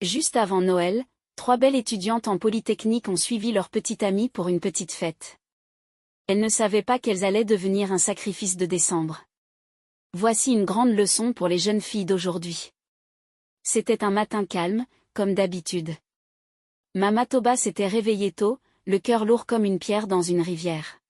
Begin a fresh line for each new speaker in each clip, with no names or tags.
Juste avant Noël, 3 belles étudiantes en Polytechnique ont suivi leur petite amie pour une petite fête. Elles ne savaient pas qu'elles allaient devenir un sacrifice de décembre. Voici une grande leçon pour les jeunes filles d'aujourd'hui. C'était un matin calme, comme d'habitude. Mama Toba s'était réveillée tôt, le cœur lourd comme une pierre dans une rivière.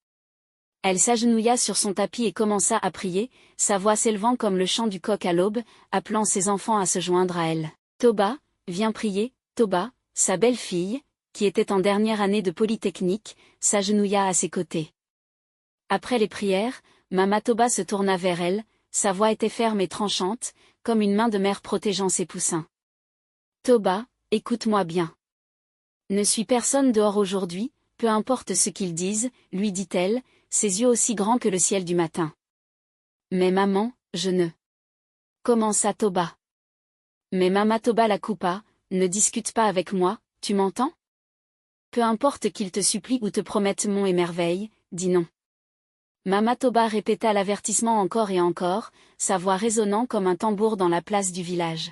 Elle s'agenouilla sur son tapis et commença à prier, sa voix s'élevant comme le chant du coq à l'aube, appelant ses enfants à se joindre à elle. Toba, viens prier. Toba, sa belle-fille, qui était en dernière année de Polytechnique, s'agenouilla à ses côtés. Après les prières, Mama Toba se tourna vers elle, sa voix était ferme et tranchante, comme une main de mère protégeant ses poussins. Toba, écoute-moi bien. Ne suis personne dehors aujourd'hui, peu importe ce qu'ils disent, lui dit-elle, ses yeux aussi grands que le ciel du matin. Mais maman, je ne. Commença Toba. Mais Mama Toba la coupa, ne discute pas avec moi, tu m'entends? Peu importe qu'ils te supplient ou te promettent monts et merveilles, dis non. Mama Toba répéta l'avertissement encore et encore, sa voix résonnant comme un tambour dans la place du village.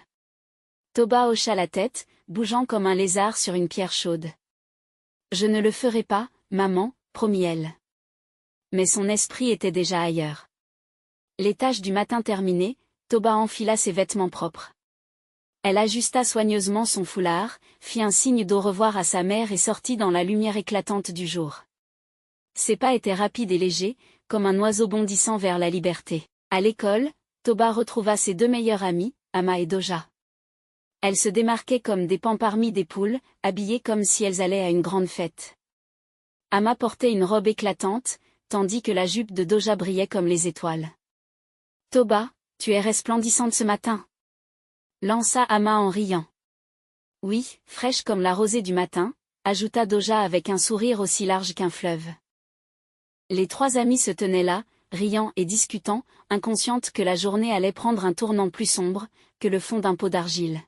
Toba hocha la tête, bougeant comme un lézard sur une pierre chaude. Je ne le ferai pas, maman, promit-elle. Mais son esprit était déjà ailleurs. Les tâches du matin terminées, Toba enfila ses vêtements propres. Elle ajusta soigneusement son foulard, fit un signe d'au revoir à sa mère et sortit dans la lumière éclatante du jour. Ses pas étaient rapides et légers, comme un oiseau bondissant vers la liberté. À l'école, Toba retrouva ses 2 meilleures amies, Ama et Doja. Elles se démarquaient comme des paons parmi des poules, habillées comme si elles allaient à une grande fête. Ama portait une robe éclatante, tandis que la jupe de Doja brillait comme les étoiles. Toba, tu es resplendissante ce matin, lança Ama en riant. Oui, fraîche comme la rosée du matin, ajouta Doja avec un sourire aussi large qu'un fleuve. Les 3 amies se tenaient là, riant et discutant, inconscientes que la journée allait prendre un tournant plus sombre, que le fond d'un pot d'argile.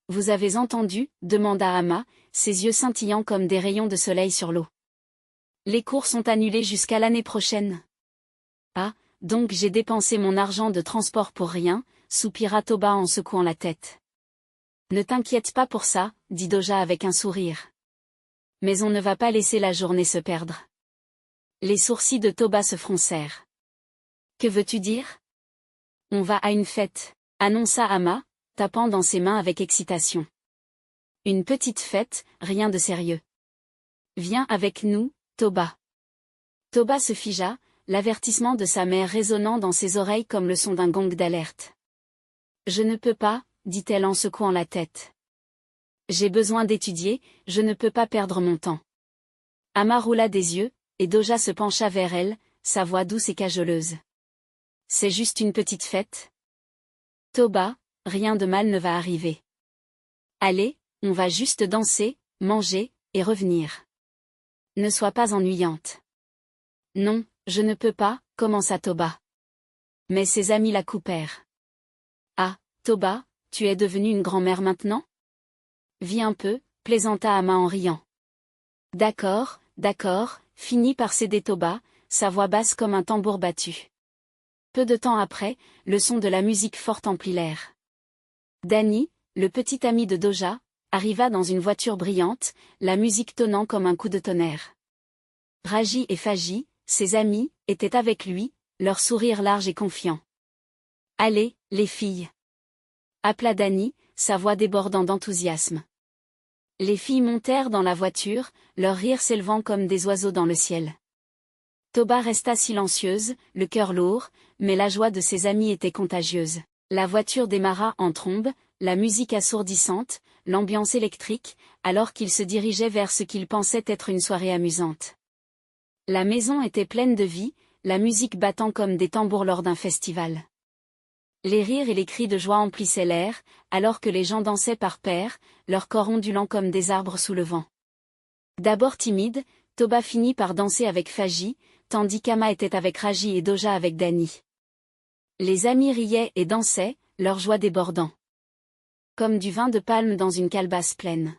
Vous avez entendu? Demanda Ama, ses yeux scintillant comme des rayons de soleil sur l'eau. Les cours sont annulés jusqu'à l'année prochaine. Ah, donc j'ai dépensé mon argent de transport pour rien, soupira Toba en secouant la tête. Ne t'inquiète pas pour ça, dit Doja avec un sourire. Mais on ne va pas laisser la journée se perdre. Les sourcils de Toba se froncèrent. Que veux-tu dire? On va à une fête, annonça Ama, tapant dans ses mains avec excitation. Une petite fête, rien de sérieux. Viens avec nous, Toba. Toba se figea, l'avertissement de sa mère résonnant dans ses oreilles comme le son d'un gong d'alerte. Je ne peux pas, dit-elle en secouant la tête. J'ai besoin d'étudier, je ne peux pas perdre mon temps. Ama roula des yeux, et Doja se pencha vers elle, sa voix douce et cajoleuse. C'est juste une petite fête. Toba, rien de mal ne va arriver. Allez, on va juste danser, manger, et revenir. Ne sois pas ennuyante. Non, je ne peux pas, commença Toba. Mais ses amis la coupèrent. Ah, Toba, tu es devenue une grand-mère maintenant? Vis un peu, plaisanta Ama en riant. D'accord, finit par céder Toba, sa voix basse comme un tambour battu. Peu de temps après, le son de la musique forte emplit l'air. Danny, le petit ami de Doja, arriva dans une voiture brillante, la musique tonnant comme un coup de tonnerre. Raji et Faji, ses amis, étaient avec lui, leur sourire large et confiant. Allez, les filles! Appela Danny, sa voix débordant d'enthousiasme. Les filles montèrent dans la voiture, leur rire s'élevant comme des oiseaux dans le ciel. Toba resta silencieuse, le cœur lourd, mais la joie de ses amis était contagieuse. La voiture démarra en trombe, la musique assourdissante, l'ambiance électrique, alors qu'ils se dirigeaient vers ce qu'ils pensaient être une soirée amusante. La maison était pleine de vie, la musique battant comme des tambours lors d'un festival. Les rires et les cris de joie emplissaient l'air, alors que les gens dansaient par paires, leurs corps ondulant comme des arbres sous le vent. D'abord timide, Toba finit par danser avec Faji, tandis qu'Ama était avec Raji et Doja avec Danny. Les amis riaient et dansaient, leur joie débordant. Comme du vin de palme dans une calebasse pleine.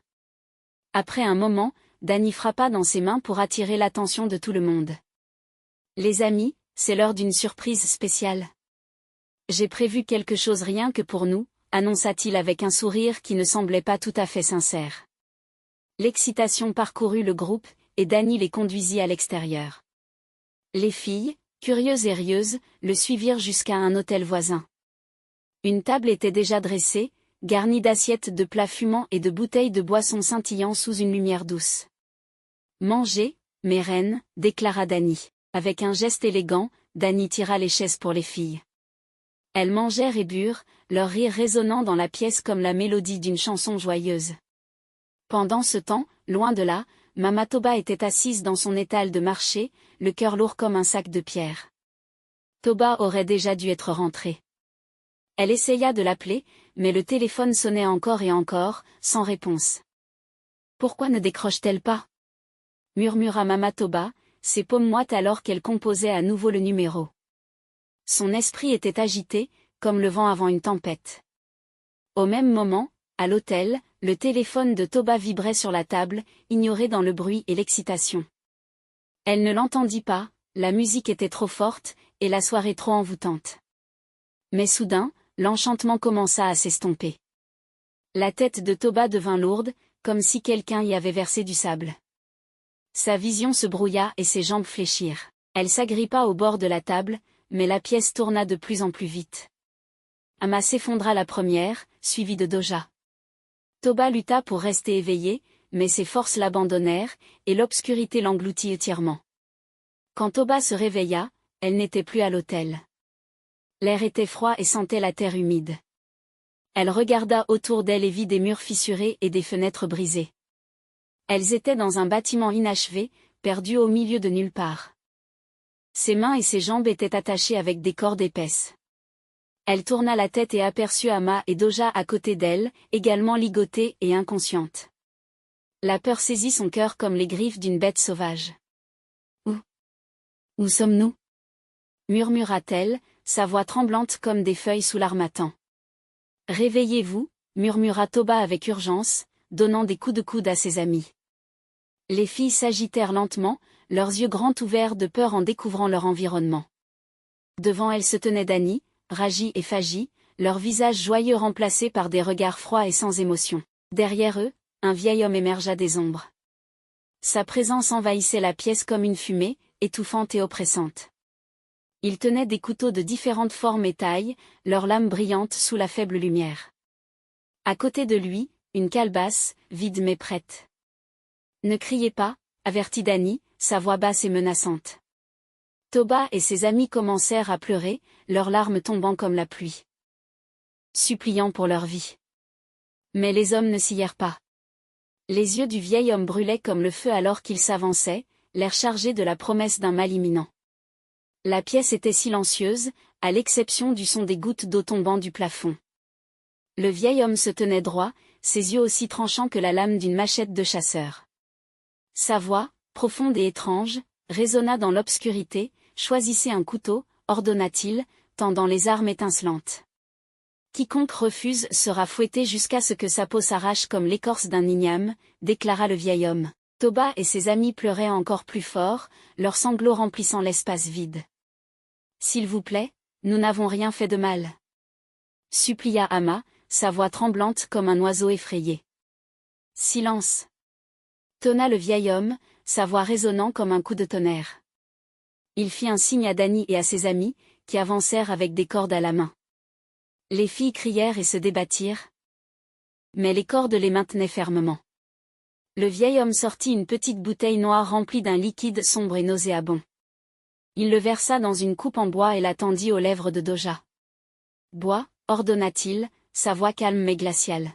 Après un moment, Danny frappa dans ses mains pour attirer l'attention de tout le monde. Les amis, c'est l'heure d'une surprise spéciale. J'ai prévu quelque chose rien que pour nous, annonça-t-il avec un sourire qui ne semblait pas tout à fait sincère. L'excitation parcourut le groupe, et Danny les conduisit à l'extérieur. Les filles, curieuses et rieuses, le suivirent jusqu'à un hôtel voisin. Une table était déjà dressée, garnie d'assiettes de plats fumants et de bouteilles de boissons scintillant sous une lumière douce. « Mangez, mes reines, déclara Danny. Avec un geste élégant, Danny tira les chaises pour les filles. Elles mangèrent et burent, leur rire résonnant dans la pièce comme la mélodie d'une chanson joyeuse. Pendant ce temps, loin de là, Mama Toba était assise dans son étal de marché, le cœur lourd comme un sac de pierre. Toba aurait déjà dû être rentrée. Elle essaya de l'appeler, mais le téléphone sonnait encore et encore, sans réponse. « Pourquoi ne décroche-t-elle pas ?» murmura Mama Toba, ses paumes moites alors qu'elle composait à nouveau le numéro. Son esprit était agité, comme le vent avant une tempête. Au même moment, à l'hôtel, le téléphone de Toba vibrait sur la table, ignoré dans le bruit et l'excitation. Elle ne l'entendit pas, la musique était trop forte, et la soirée trop envoûtante. Mais soudain, l'enchantement commença à s'estomper. La tête de Toba devint lourde, comme si quelqu'un y avait versé du sable. Sa vision se brouilla et ses jambes fléchirent. Elle s'agrippa au bord de la table, mais la pièce tourna de plus en plus vite. Ama s'effondra la première, suivie de Doja. Toba lutta pour rester éveillée, mais ses forces l'abandonnèrent, et l'obscurité l'engloutit entièrement. Quand Toba se réveilla, elle n'était plus à l'hôtel. L'air était froid et sentait la terre humide. Elle regarda autour d'elle et vit des murs fissurés et des fenêtres brisées. Elles étaient dans un bâtiment inachevé, perdu au milieu de nulle part. Ses mains et ses jambes étaient attachées avec des cordes épaisses. Elle tourna la tête et aperçut Ama et Doja à côté d'elle, également ligotées et inconscientes. La peur saisit son cœur comme les griffes d'une bête sauvage. « Où sommes-nous » murmura-t-elle, sa voix tremblante comme des feuilles sous l'armatan. « Réveillez-vous » murmura Toba avec urgence, donnant des coups de coude à ses amis. Les filles s'agitèrent lentement, leurs yeux grands ouverts de peur en découvrant leur environnement. Devant elles se tenaient Danny, Raji et Faji, leurs visages joyeux remplacés par des regards froids et sans émotion. Derrière eux, un vieil homme émergea des ombres. Sa présence envahissait la pièce comme une fumée, étouffante et oppressante. Il tenait des couteaux de différentes formes et tailles, leurs lames brillantes sous la faible lumière. À côté de lui, une calebasse, vide mais prête. « Ne criez pas » avertit Danny, sa voix basse et menaçante. Toba et ses amis commencèrent à pleurer, leurs larmes tombant comme la pluie. Suppliant pour leur vie. Mais les hommes ne scièrent pas. Les yeux du vieil homme brûlaient comme le feu alors qu'il s'avançait, l'air chargé de la promesse d'un mal imminent. La pièce était silencieuse, à l'exception du son des gouttes d'eau tombant du plafond. Le vieil homme se tenait droit, ses yeux aussi tranchants que la lame d'une machette de chasseur. Sa voix, profonde et étrange, résonna dans l'obscurité. « Choisissez un couteau » ordonna-t-il, tendant les armes étincelantes. « Quiconque refuse sera fouetté jusqu'à ce que sa peau s'arrache comme l'écorce d'un igname » déclara le vieil homme. Toba et ses amis pleuraient encore plus fort, leurs sanglots remplissant l'espace vide. « S'il vous plaît, nous n'avons rien fait de mal. » supplia Ama, sa voix tremblante comme un oiseau effrayé. « Silence » tonna le vieil homme, sa voix résonnant comme un coup de tonnerre. Il fit un signe à Danny et à ses amis, qui avancèrent avec des cordes à la main. Les filles crièrent et se débattirent. Mais les cordes les maintenaient fermement. Le vieil homme sortit une petite bouteille noire remplie d'un liquide sombre et nauséabond. Il le versa dans une coupe en bois et la tendit aux lèvres de Doja. « Bois » ordonna-t-il, sa voix calme mais glaciale.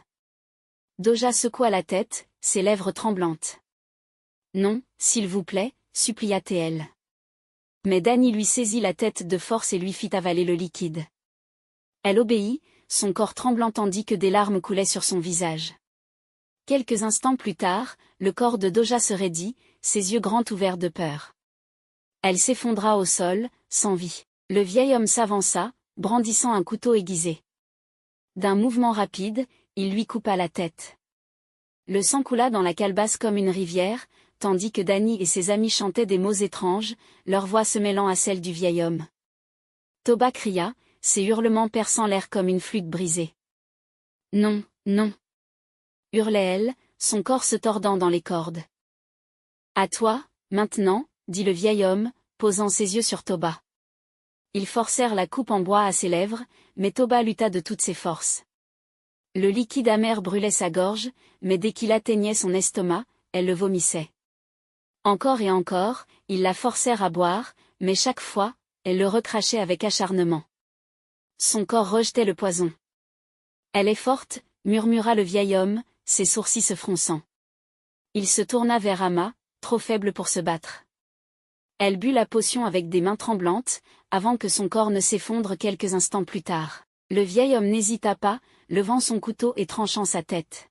Doja secoua la tête, ses lèvres tremblantes. « Non, s'il vous plaît » supplia-t-elle. Mais Danny lui saisit la tête de force et lui fit avaler le liquide. Elle obéit, son corps tremblant tandis que des larmes coulaient sur son visage. Quelques instants plus tard, le corps de Doja se raidit, ses yeux grands ouverts de peur. Elle s'effondra au sol, sans vie. Le vieil homme s'avança, brandissant un couteau aiguisé. D'un mouvement rapide, il lui coupa la tête. Le sang coula dans la calebasse comme une rivière, tandis que Danny et ses amis chantaient des mots étranges, leur voix se mêlant à celle du vieil homme. Toba cria, ses hurlements perçant l'air comme une flûte brisée. Non, non, hurlait-elle, son corps se tordant dans les cordes. À toi, maintenant, dit le vieil homme, posant ses yeux sur Toba. Ils forcèrent la coupe en bois à ses lèvres, mais Toba lutta de toutes ses forces. Le liquide amer brûlait sa gorge, mais dès qu'il atteignait son estomac, elle le vomissait. Encore et encore, ils la forcèrent à boire, mais chaque fois, elle le recrachait avec acharnement. Son corps rejetait le poison. Elle est forte, murmura le vieil homme, ses sourcils se fronçant. Il se tourna vers Ama, trop faible pour se battre. Elle but la potion avec des mains tremblantes, avant que son corps ne s'effondre quelques instants plus tard. Le vieil homme n'hésita pas, levant son couteau et tranchant sa tête.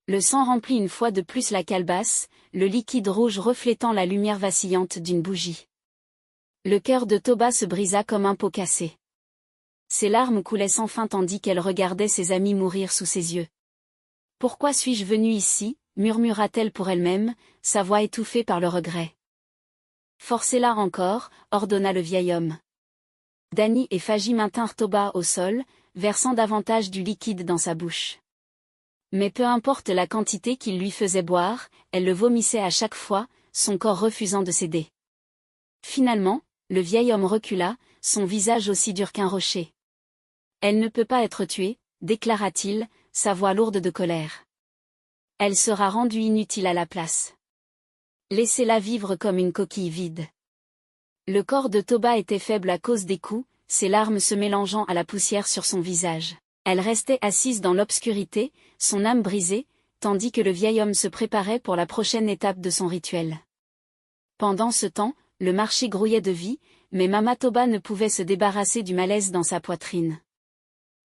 Le sang remplit une fois de plus la calebasse, le liquide rouge reflétant la lumière vacillante d'une bougie. Le cœur de Toba se brisa comme un pot cassé. Ses larmes coulaient sans fin tandis qu'elle regardait ses amis mourir sous ses yeux. « Pourquoi suis-je venue ici ?» murmura-t-elle pour elle-même, sa voix étouffée par le regret. « Forcez-la encore » ordonna le vieil homme. Dany et Faji maintinrent Toba au sol, versant davantage du liquide dans sa bouche. Mais peu importe la quantité qu'il lui faisait boire, elle le vomissait à chaque fois, son corps refusant de céder. Finalement, le vieil homme recula, son visage aussi dur qu'un rocher. « Elle ne peut pas être tuée » déclara-t-il, sa voix lourde de colère. « Elle sera rendue inutile à la place. Laissez-la vivre comme une coquille vide. » Le corps de Toba était faible à cause des coups, ses larmes se mélangeant à la poussière sur son visage. Elle restait assise dans l'obscurité, son âme brisée, tandis que le vieil homme se préparait pour la prochaine étape de son rituel. Pendant ce temps, le marché grouillait de vie, mais Mama Toba ne pouvait se débarrasser du malaise dans sa poitrine.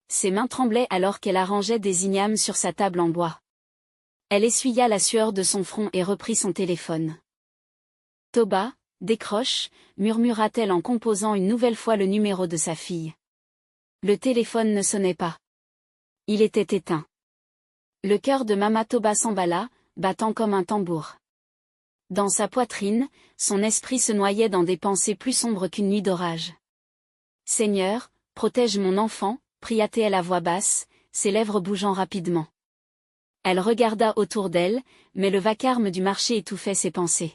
Ses mains tremblaient alors qu'elle arrangeait des ignames sur sa table en bois. Elle essuya la sueur de son front et reprit son téléphone. « Toba, décroche » murmura-t-elle en composant une nouvelle fois le numéro de sa fille. Le téléphone ne sonnait pas. Il était éteint. Le cœur de Mama Toba s'emballa, battant comme un tambour. Dans sa poitrine, son esprit se noyait dans des pensées plus sombres qu'une nuit d'orage. « Seigneur, protège mon enfant » pria-t-elle à voix basse, ses lèvres bougeant rapidement. Elle regarda autour d'elle, mais le vacarme du marché étouffait ses pensées.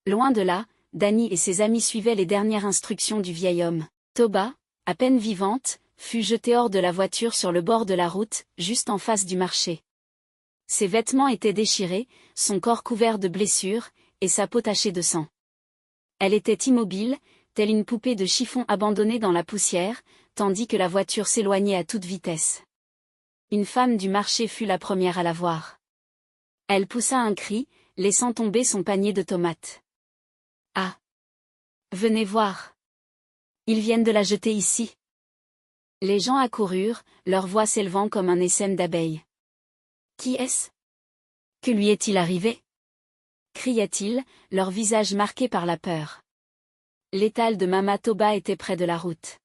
Loin de là, Dany et ses amis suivaient les dernières instructions du vieil homme. Toba, à peine vivante, fut jetée hors de la voiture sur le bord de la route, juste en face du marché. Ses vêtements étaient déchirés, son corps couvert de blessures, et sa peau tachée de sang. Elle était immobile, telle une poupée de chiffon abandonnée dans la poussière, tandis que la voiture s'éloignait à toute vitesse. Une femme du marché fut la première à la voir. Elle poussa un cri, laissant tomber son panier de tomates. « Ah! Venez voir! Ils viennent de la jeter ici. » Les gens accoururent, leur voix s'élevant comme un essaim d'abeilles. « Qui est-ce? Que lui est-il arrivé ?» criaient-ils, leur visage marqué par la peur. L'étal de Mama Toba était près de la route.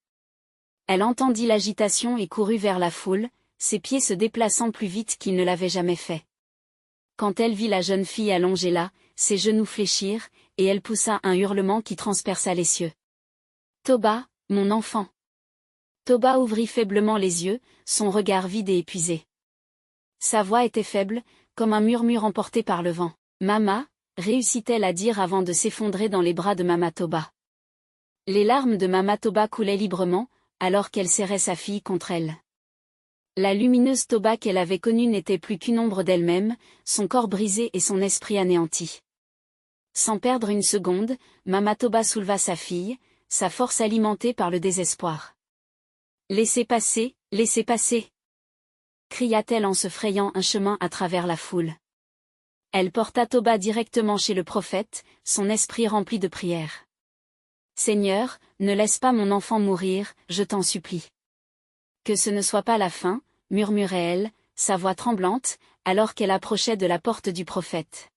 Elle entendit l'agitation et courut vers la foule, ses pieds se déplaçant plus vite qu'il ne l'avait jamais fait. Quand elle vit la jeune fille allongée là, ses genoux fléchirent, et elle poussa un hurlement qui transperça les cieux. « Toba, mon enfant !» Toba ouvrit faiblement les yeux, son regard vide et épuisé. Sa voix était faible, comme un murmure emporté par le vent. « Mama !» réussit-elle à dire avant de s'effondrer dans les bras de Mama Toba. Les larmes de Mama Toba coulaient librement, alors qu'elle serrait sa fille contre elle. La lumineuse Toba qu'elle avait connue n'était plus qu'une ombre d'elle-même, son corps brisé et son esprit anéanti. Sans perdre une seconde, Mama Toba souleva sa fille, sa force alimentée par le désespoir. « Laissez passer, laissez passer !» cria-t-elle en se frayant un chemin à travers la foule. Elle porta Toba directement chez le prophète, son esprit rempli de prières. « Seigneur, ne laisse pas mon enfant mourir, je t'en supplie. » « Que ce ne soit pas la fin, » murmurait-elle, sa voix tremblante, alors qu'elle approchait de la porte du prophète.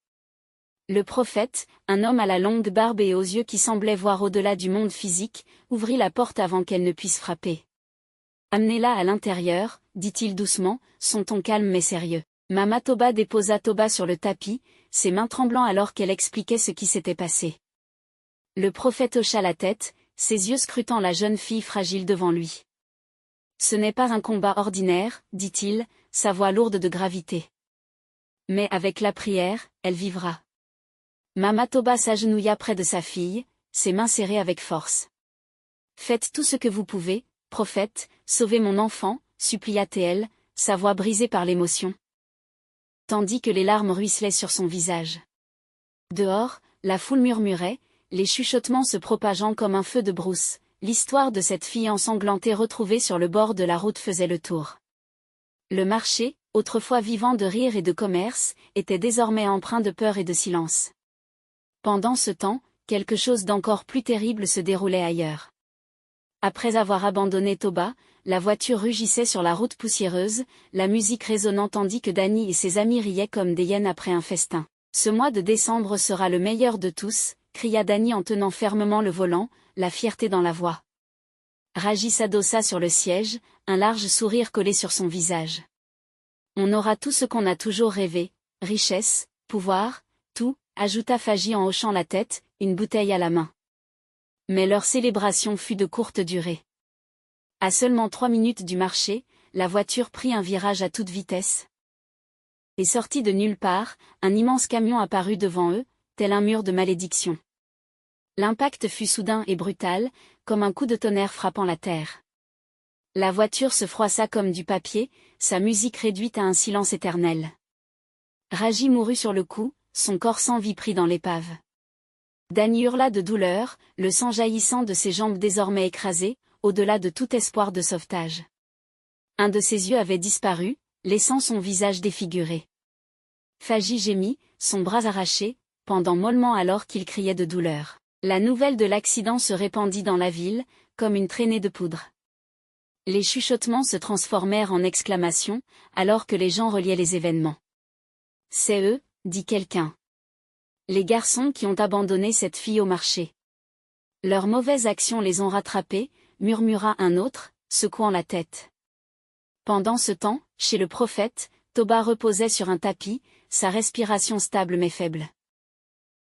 Le prophète, un homme à la longue barbe et aux yeux qui semblaient voir au-delà du monde physique, ouvrit la porte avant qu'elle ne puisse frapper. « Amenez-la à l'intérieur, » dit-il doucement, son ton calme mais sérieux. Mama Toba déposa Toba sur le tapis, ses mains tremblant alors qu'elle expliquait ce qui s'était passé. Le prophète hocha la tête, ses yeux scrutant la jeune fille fragile devant lui. Ce n'est pas un combat ordinaire, dit-il, sa voix lourde de gravité. Mais avec la prière, elle vivra. Mama Toba s'agenouilla près de sa fille, ses mains serrées avec force. Faites tout ce que vous pouvez, prophète, sauvez mon enfant, supplia-t-elle, sa voix brisée par l'émotion. Tandis que les larmes ruisselaient sur son visage. Dehors, la foule murmurait, les chuchotements se propageant comme un feu de brousse. L'histoire de cette fille ensanglantée retrouvée sur le bord de la route faisait le tour. Le marché, autrefois vivant de rire et de commerce, était désormais empreint de peur et de silence. Pendant ce temps, quelque chose d'encore plus terrible se déroulait ailleurs. Après avoir abandonné Toba, la voiture rugissait sur la route poussiéreuse, la musique résonnant tandis que Danny et ses amis riaient comme des hyènes après un festin. « Ce mois de décembre sera le meilleur de tous », cria Danny en tenant fermement le volant, la fierté dans la voix. Raji s'adossa sur le siège, un large sourire collé sur son visage. On aura tout ce qu'on a toujours rêvé, richesse, pouvoir, tout, ajouta Faji en hochant la tête, une bouteille à la main. Mais leur célébration fut de courte durée. À seulement 3 minutes du marché, la voiture prit un virage à toute vitesse. Et sortit de nulle part, un immense camion apparut devant eux, tel un mur de malédiction. L'impact fut soudain et brutal, comme un coup de tonnerre frappant la terre. La voiture se froissa comme du papier, sa musique réduite à un silence éternel. Raji mourut sur le coup, son corps sans vie pris dans l'épave. Danny hurla de douleur, le sang jaillissant de ses jambes désormais écrasées, au-delà de tout espoir de sauvetage. Un de ses yeux avait disparu, laissant son visage défiguré. Faji gémit, son bras arraché, pendant mollement alors qu'il criait de douleur. La nouvelle de l'accident se répandit dans la ville, comme une traînée de poudre. Les chuchotements se transformèrent en exclamations, alors que les gens reliaient les événements. « C'est eux, dit quelqu'un. Les garçons qui ont abandonné cette fille au marché. Leurs mauvaises actions les ont rattrapés, murmura un autre, secouant la tête. Pendant ce temps, chez le prophète, Toba reposait sur un tapis, sa respiration stable mais faible.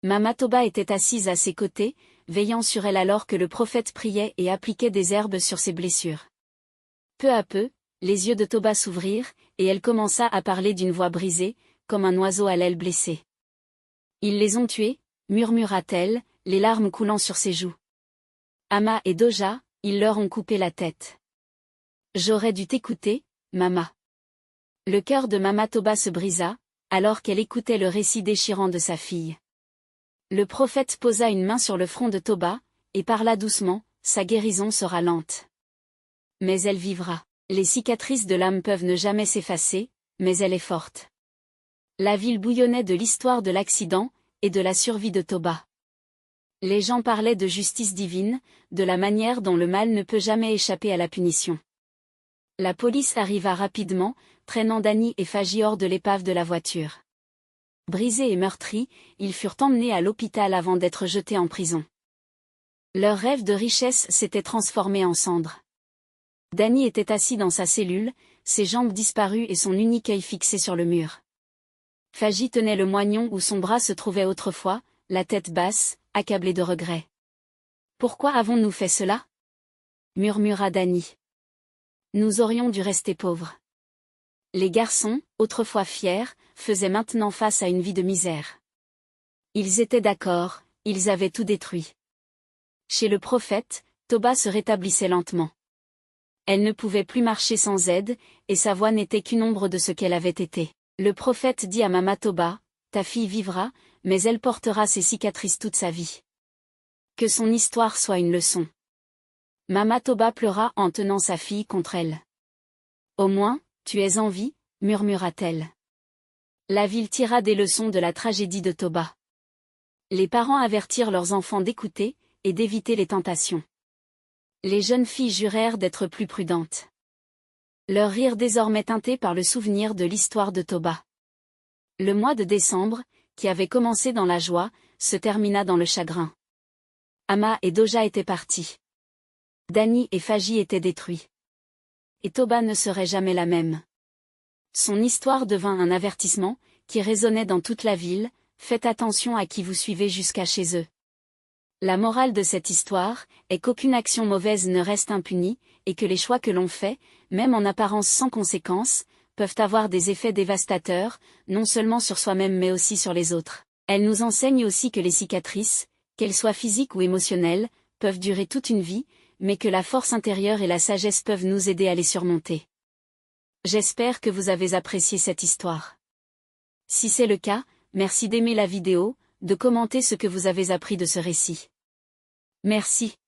Mama Toba était assise à ses côtés, veillant sur elle alors que le prophète priait et appliquait des herbes sur ses blessures. Peu à peu, les yeux de Toba s'ouvrirent, et elle commença à parler d'une voix brisée, comme un oiseau à l'aile blessée. Ils les ont tués, murmura-t-elle, les larmes coulant sur ses joues. Ama et Doja, ils leur ont coupé la tête. J'aurais dû t'écouter, Mama. Le cœur de Mama Toba se brisa, alors qu'elle écoutait le récit déchirant de sa fille. Le prophète posa une main sur le front de Toba, et parla doucement, sa guérison sera lente. Mais elle vivra. Les cicatrices de l'âme peuvent ne jamais s'effacer, mais elle est forte. La ville bouillonnait de l'histoire de l'accident, et de la survie de Toba. Les gens parlaient de justice divine, de la manière dont le mal ne peut jamais échapper à la punition. La police arriva rapidement, traînant Danny et Faji hors de l'épave de la voiture. Brisés et meurtris, ils furent emmenés à l'hôpital avant d'être jetés en prison. Leur rêve de richesse s'était transformé en cendres. Danny était assis dans sa cellule, ses jambes disparues et son unique œil fixé sur le mur. Faji tenait le moignon où son bras se trouvait autrefois, la tête basse, accablé de regrets. « Pourquoi avons-nous fait cela ?» murmura Danny. « Nous aurions dû rester pauvres. » Les garçons, autrefois fiers, faisaient maintenant face à une vie de misère. Ils étaient d'accord, ils avaient tout détruit. Chez le prophète, Toba se rétablissait lentement. Elle ne pouvait plus marcher sans aide, et sa voix n'était qu'une ombre de ce qu'elle avait été. Le prophète dit à Mama Toba, « Ta fille vivra, mais elle portera ses cicatrices toute sa vie. Que son histoire soit une leçon. » Mama Toba pleura en tenant sa fille contre elle. « Au moins, tu es en vie, » murmura-t-elle. La ville tira des leçons de la tragédie de Toba. Les parents avertirent leurs enfants d'écouter, et d'éviter les tentations. Les jeunes filles jurèrent d'être plus prudentes. Leur rire désormais teinté par le souvenir de l'histoire de Toba. Le mois de décembre, qui avait commencé dans la joie, se termina dans le chagrin. Ama et Doja étaient partis. Danny et Faji étaient détruits. Et Toba ne serait jamais la même. Son histoire devint un avertissement, qui résonnait dans toute la ville, faites attention à qui vous suivez jusqu'à chez eux. La morale de cette histoire est qu'aucune action mauvaise ne reste impunie, et que les choix que l'on fait, même en apparence sans conséquence, peuvent avoir des effets dévastateurs, non seulement sur soi-même mais aussi sur les autres. Elle nous enseigne aussi que les cicatrices, qu'elles soient physiques ou émotionnelles, peuvent durer toute une vie, mais que la force intérieure et la sagesse peuvent nous aider à les surmonter. J'espère que vous avez apprécié cette histoire. Si c'est le cas, merci d'aimer la vidéo, de commenter ce que vous avez appris de ce récit. Merci.